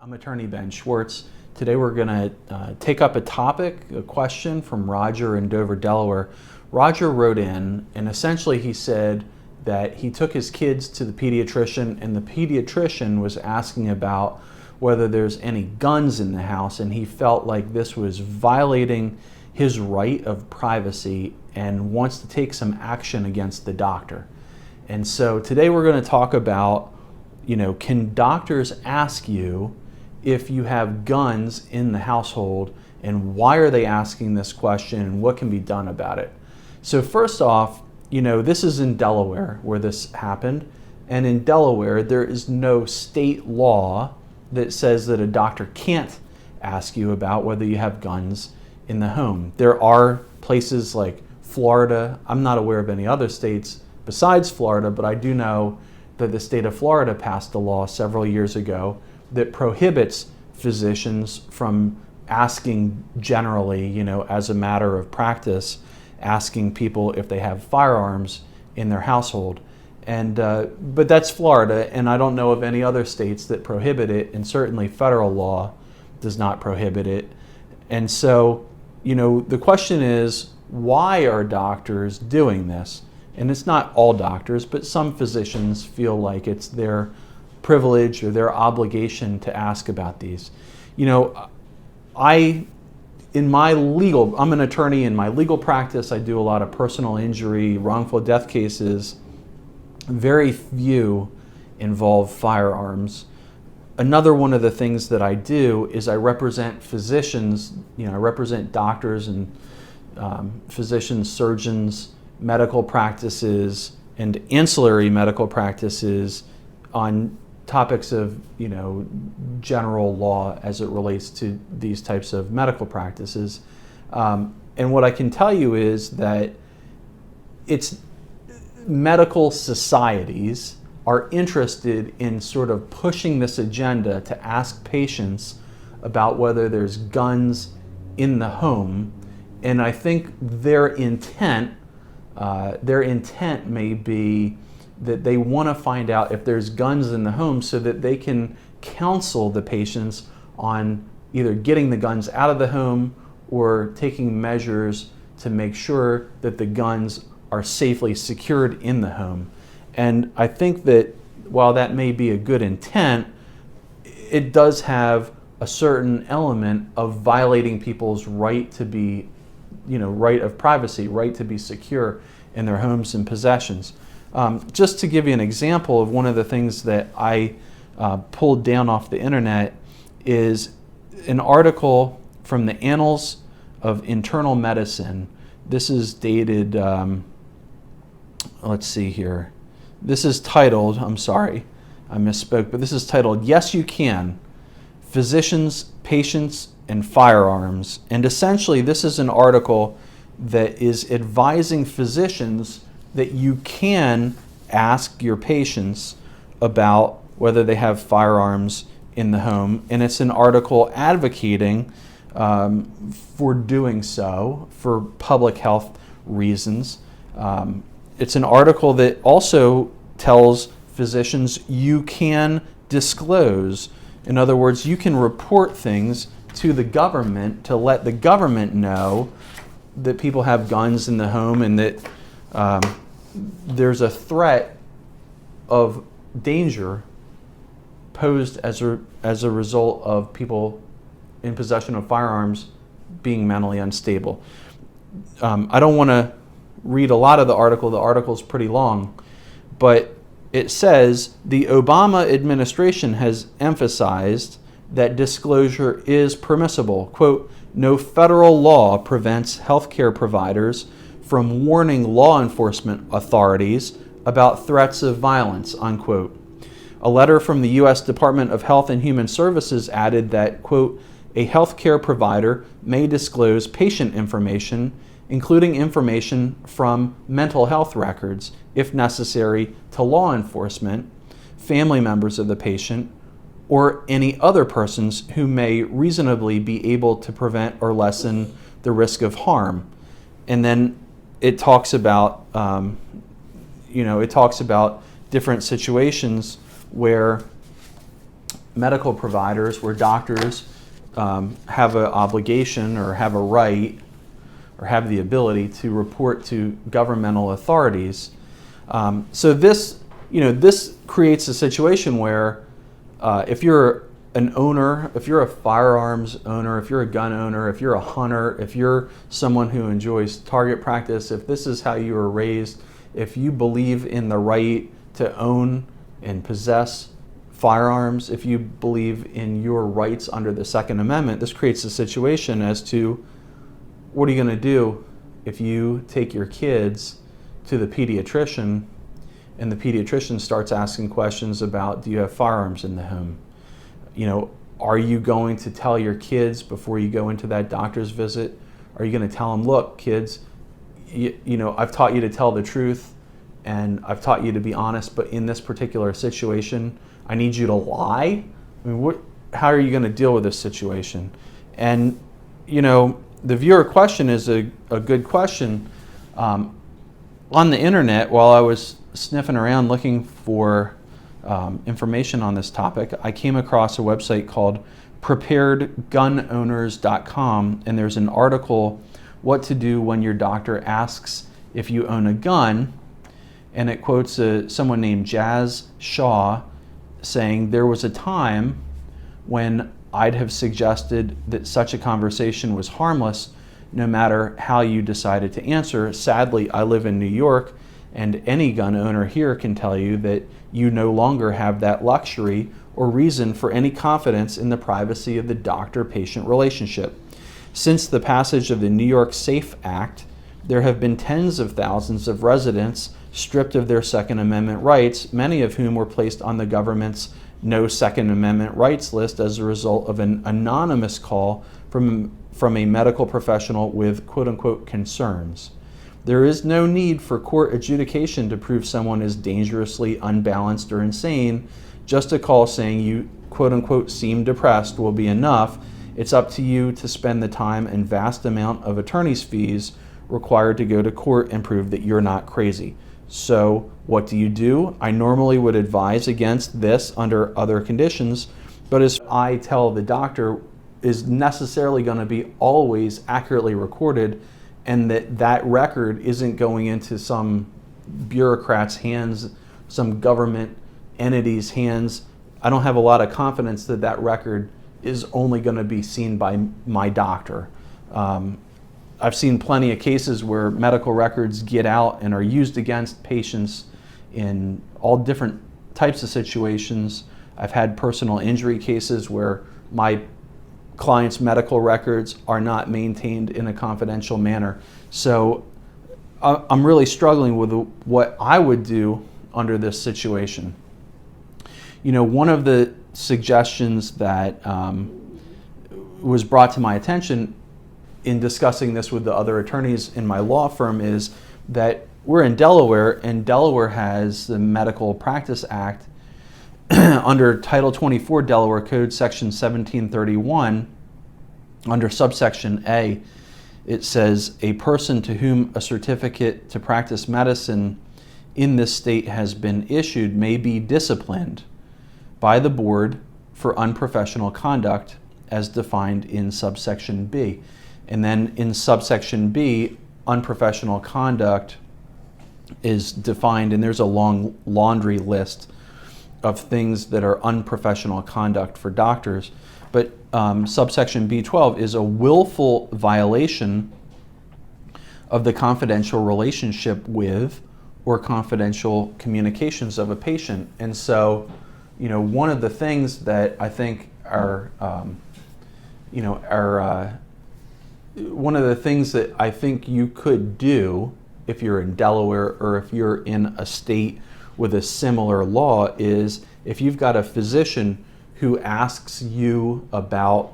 I'm attorney Ben Schwartz. Today we're going to take up a question from Roger in Dover, Delaware. Roger wrote in, and essentially he said that he took his kids to the pediatrician, and the pediatrician was asking about whether there's any guns in the house, and he felt like this was violating his right of privacy and wants to take some action against the doctor. And so today we're going to talk about, can doctors ask you if you have guns in the household, and why are they asking this question, and what can be done about it? So first off, this is in Delaware where this happened, and in Delaware there is no state law that says that a doctor can't ask you about whether you have guns in the home. There are places like Florida. I'm not aware of any other states besides Florida, but I do know that the state of Florida passed a law several years ago that prohibits physicians from asking generally, as a matter of practice, asking people if they have firearms in their household. And but that's Florida, and I don't know of any other states that prohibit it, and certainly federal law does not prohibit it. And so, the question is, why are doctors doing this? And it's not all doctors, but some physicians feel like it's their privilege or their obligation to ask about these. I'm an attorney. In my legal practice, I do a lot of personal injury, wrongful death cases. Very few involve firearms. Another one of the things that I do is I represent physicians. I represent doctors and physicians, surgeons, medical practices, and ancillary medical practices on topics of general law as it relates to these types of medical practices. And what I can tell you is that it's medical societies are interested in sort of pushing this agenda to ask patients about whether there's guns in the home. And I think their intent may be that they want to find out if there's guns in the home so that they can counsel the patients on either getting the guns out of the home or taking measures to make sure that the guns are safely secured in the home. And I think that while that may be a good intent, it does have a certain element of violating people's right to be, right of privacy, right to be secure in their homes and possessions. Just to give you an example of one of the things that I pulled down off the internet is an article from the Annals of Internal Medicine. This is dated, let's see here. This is titled, I'm sorry, I misspoke, but this is titled, "Yes You Can, Physicians, Patients, and Firearms." And essentially this is an article that is advising physicians that you can ask your patients about whether they have firearms in the home. And it's an article advocating for doing so for public health reasons. It's an article that also tells physicians you can disclose. In other words, you can report things to the government to let the government know that people have guns in the home and that there's a threat of danger posed as a result of people in possession of firearms being mentally unstable. I don't want to read a lot of the article. The article's pretty long, but it says the Obama administration has emphasized that disclosure is permissible. Quote, "No federal law prevents healthcare providers from warning law enforcement authorities about threats of violence," unquote. A letter from the U.S. Department of Health and Human Services added that, quote, "A healthcare provider may disclose patient information, including information from mental health records, if necessary, to law enforcement, family members of the patient, or any other persons who may reasonably be able to prevent or lessen the risk of harm." And then it talks about, different situations where medical providers, where doctors have an obligation or have a right or have the ability to report to governmental authorities. So this creates a situation where if you're an owner, if you're a firearms owner, if you're a gun owner, if you're a hunter, if you're someone who enjoys target practice, if this is how you were raised, if you believe in the right to own and possess firearms, if you believe in your rights under the Second Amendment, this creates a situation as to what are you going to do if you take your kids to the pediatrician and the pediatrician starts asking questions about, do you have firearms in the home? Are you going to tell your kids before you go into that doctor's visit? Are you going to tell them, look, kids, I've taught you to tell the truth and I've taught you to be honest, but in this particular situation, I need you to lie? I mean, how are you going to deal with this situation? And, the viewer question is a good question. On the internet, while I was sniffing around looking for information on this topic, I came across a website called preparedgunowners.com, and there's an article, What to Do When Your Doctor Asks If You Own a Gun, and it quotes someone named Jazz Shaw saying, there was a time when I'd have suggested that such a conversation was harmless no matter how you decided to answer. Sadly, I live in New York, and any gun owner here can tell you that you no longer have that luxury or reason for any confidence in the privacy of the doctor-patient relationship. Since the passage of the New York SAFE Act, there have been tens of thousands of residents stripped of their Second Amendment rights, many of whom were placed on the government's No Second Amendment Rights list as a result of an anonymous call from a medical professional with quote-unquote concerns. There is no need for court adjudication to prove someone is dangerously unbalanced or insane. Just a call saying you quote-unquote seem depressed will be enough. It's up to you to spend the time and vast amount of attorney's fees required to go to court and prove that you're not crazy. So what do? I normally would advise against this under other conditions, but as I tell the doctor is necessarily going to be always accurately recorded, and that record isn't going into some bureaucrat's hands, some government entity's hands. I don't have a lot of confidence that record is only going to be seen by my doctor. I've seen plenty of cases where medical records get out and are used against patients in all different types of situations. I've had personal injury cases where my clients' medical records are not maintained in a confidential manner. So I'm really struggling with what I would do under this situation. One of the suggestions that was brought to my attention in discussing this with the other attorneys in my law firm is that we're in Delaware, and Delaware has the Medical Practice Act. Under Title 24 Delaware Code, Section 1731, under subsection A, it says, a person to whom a certificate to practice medicine in this state has been issued may be disciplined by the board for unprofessional conduct as defined in subsection B. And then in subsection B, unprofessional conduct is defined, and there's a long laundry list of things that are unprofessional conduct for doctors. But subsection B12 is a willful violation of the confidential relationship with or confidential communications of a patient. And so, one of the things that I think one of the things that I think you could do if you're in Delaware or if you're in a state with a similar law is if you've got a physician who asks you about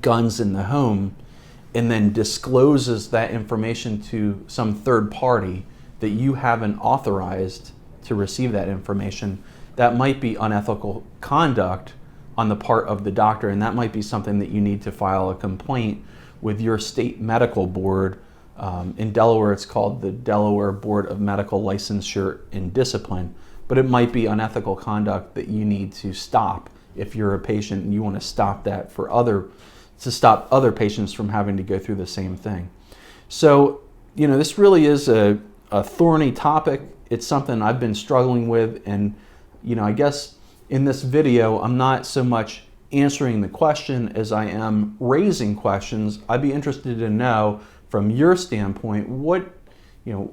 guns in the home and then discloses that information to some third party that you haven't authorized to receive that information, that might be unethical conduct on the part of the doctor, and that might be something that you need to file a complaint with your state medical board. In Delaware, it's called the Delaware Board of Medical Licensure and Discipline, but it might be unethical conduct that you need to stop if you're a patient and you want to stop that to stop other patients from having to go through the same thing. So, this really is a thorny topic. It's something I've been struggling with, and I guess in this video I'm not so much answering the question as I am raising questions. I'd be interested to know from your standpoint, what do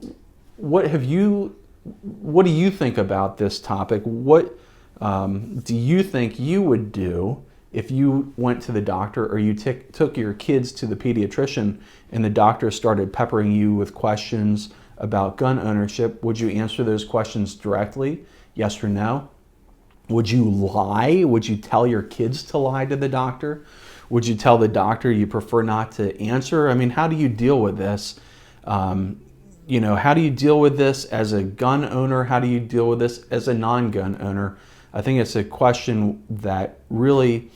you think about this topic? What do you think you would do if you went to the doctor, or you took your kids to the pediatrician and the doctor started peppering you with questions about gun ownership? Would you answer those questions directly, yes or no? Would you lie? Would you tell your kids to lie to the doctor? Would you tell the doctor you prefer not to answer? I mean, how do you deal with this? How do you deal with this as a gun owner? How do you deal with this as a non-gun owner? I think it's a question that really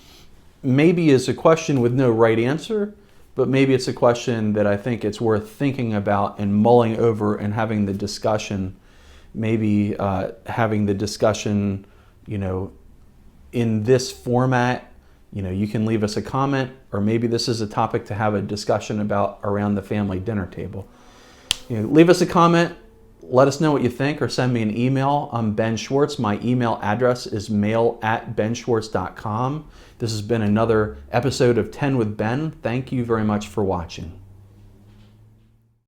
maybe is a question with no right answer, but maybe it's a question that I think it's worth thinking about and mulling over and having the discussion, maybe having the discussion, in this format. You can leave us a comment, or maybe this is a topic to have a discussion about around the family dinner table. Leave us a comment, let us know what you think, or send me an email. I'm Ben Schwartz. My email address is mail@benschwartz.com. This has been another episode of 10 with Ben. Thank you very much for watching.